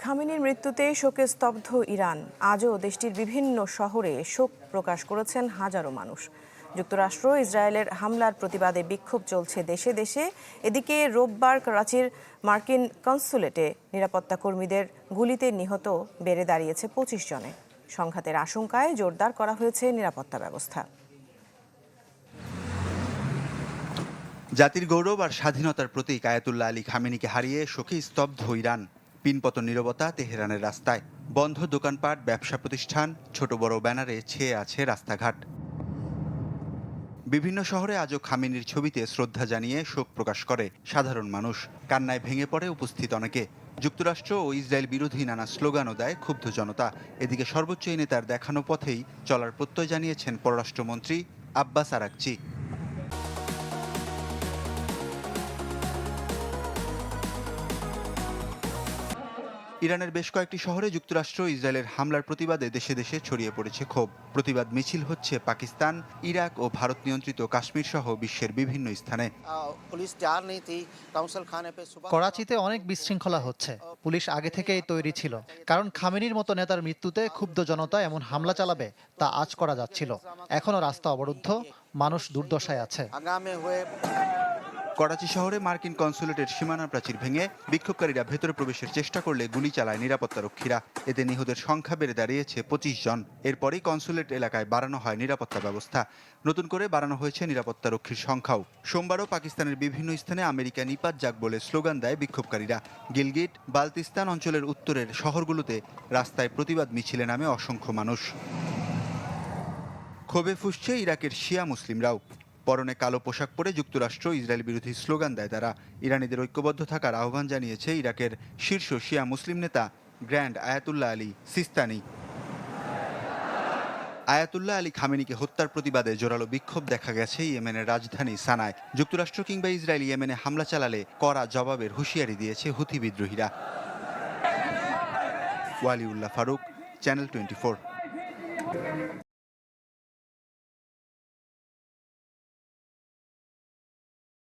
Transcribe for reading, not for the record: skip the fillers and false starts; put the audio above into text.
খামেনির মৃত্যুতে শোকে স্তব্ধ ইরান। আজও দেশটির বিভিন্ন শহরে শোক প্রকাশ করেছেন হাজারো মানুষ। যুক্তরাষ্ট্র ইসরায়েলের হামলার প্রতিবাদে বিক্ষোভ চলছে দেশে দেশে। এদিকে রোববার করাচির মার্কিন কনসুলেটে নিরাপত্তা কর্মীদের গুলিতে নিহত বেড়ে দাঁড়িয়েছে ২৫ জনে। সংঘাতের আশঙ্কায় জোরদার করা হয়েছে নিরাপত্তা ব্যবস্থা। জাতির গৌরব আর স্বাধীনতার প্রতীক আয়াতুল্লাহ আলী খামেনিকে হারিয়ে শোকে স্তব্ধ ইরান। পিনপতন নীরবতা তেহরানের রাস্তায়। বন্ধ দোকানপাট, ব্যবসা প্রতিষ্ঠান, ছোট বড় ব্যানারে ছেয়ে আছে রাস্তাঘাট। বিভিন্ন শহরে আজও খামেনির ছবিতে শ্রদ্ধা জানিয়ে শোক প্রকাশ করে সাধারণ মানুষ। কান্নায় ভেঙে পড়ে উপস্থিত অনেকে। যুক্তরাষ্ট্র ও ইসরায়েল বিরোধী নানা স্লোগানও দেয় ক্ষুব্ধ জনতা। এদিকে সর্বোচ্চ এই নেতার দেখানো পথেই চলার প্রত্যয় জানিয়েছেন পররাষ্ট্রমন্ত্রী আব্বাস আরাকচি। ইরানের বেশ কয়েকটি শহরে যুক্তরাষ্ট্র ইসরায়েলের হামলার প্রতিবাদে দেশে দেশে ছড়িয়ে পড়েছে ক্ষোভ। প্রতিবাদ মিছিল হচ্ছে পাকিস্তান, ইরাক ও ভারত নিয়ন্ত্রিত কাশ্মীর সহ বিশ্বের বিভিন্ন স্থানে। করাচিতে অনেক বিশৃঙ্খলা হচ্ছে। পুলিশ আগে থেকেই তৈরি ছিল, কারণ খামেনির মতো নেতার মৃত্যুতে ক্ষুব্ধ জনতা এমন হামলা চালাবে তা আজ করা যাচ্ছিল। এখনো রাস্তা অবরুদ্ধ, মানুষ দুর্দশায় আছে। করাচি শহরে মার্কিন কনসুলেটের সীমানা প্রাচীর ভেঙে বিক্ষোভকারীরা ভেতরে প্রবেশের চেষ্টা করলে গুলি চালায় নিরাপত্তারক্ষীরা। এতে নিহতের সংখ্যা বেড়ে দাঁড়িয়েছে ২৫ জন। এরপরই কনসুলেট এলাকায় বাড়ানো হয় নিরাপত্তা ব্যবস্থা। নতুন করে বাড়ানো হয়েছে নিরাপত্তারক্ষীর সংখ্যাও। সোমবারও পাকিস্তানের বিভিন্ন স্থানে আমেরিকা নিপাত যাক বলে স্লোগান দেয় বিক্ষোভকারীরা। গিলগিট, বালতিস্তান অঞ্চলের উত্তরের শহরগুলোতে রাস্তায় প্রতিবাদ মিছিলে নামে অসংখ্য মানুষ। ক্ষোভে ফুঁসছে ইরাকের শিয়া মুসলিমরাও। পরনে কালো পোশাক পরে যুক্তরাষ্ট্র ইসরায়েল বিরোধী স্লোগান দেয় তারা। ইরানিদের ঐক্যবদ্ধ থাকার আহ্বান জানিয়েছে ইরাকের শীর্ষ শিয়া মুসলিম নেতা grand Ayatollah Ali Sistani. Ayatollah Ali খামেনিকে হত্যার প্রতিবাদে জোরালো বিক্ষোভ দেখা গেছে ইয়েমেনের রাজধানী সানায়। যুক্তরাষ্ট্র কিংবা ইসরায়েল ইয়েমেনে হামলা চালালে কড়া জবাবের হুঁশিয়ারি দিয়েছে হুথি বিদ্রোহীরা। ওয়ালিউল্লাহ ফারুক, চ্যানেল 24।